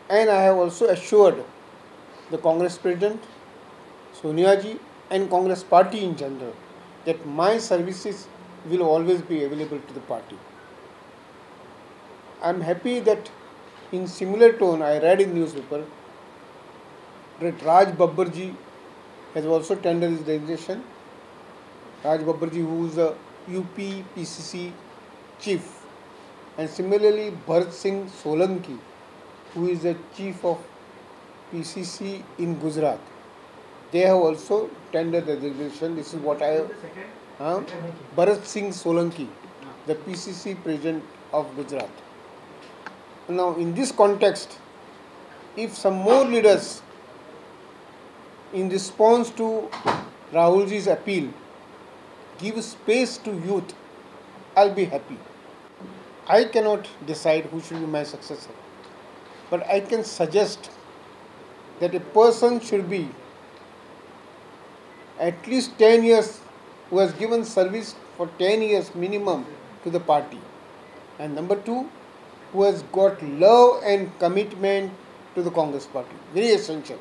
And I have also assured the Congress President, Sonia ji, and Congress Party in general that my services will always be available to the party. I am happy that in similar tone I read in newspaper that Raj Babbar ji has also tendered his resignation. Raj Babbar ji, who is a UP PCC chief, and similarly Bharat Singh Solanki, who is the chief of PCC in Gujarat. They have also tendered the resignation. This is what I have. Bharat Singh Solanki, the PCC President of Gujarat. Now, in this context, if some more leaders, in response to Rahulji's appeal, give space to youth, I'll be happy. I cannot decide who should be my successor, but I can suggest that a person should be at least 10 years, who has given service for 10 years minimum to the party. And number two, who has got love and commitment to the Congress party. Very essential.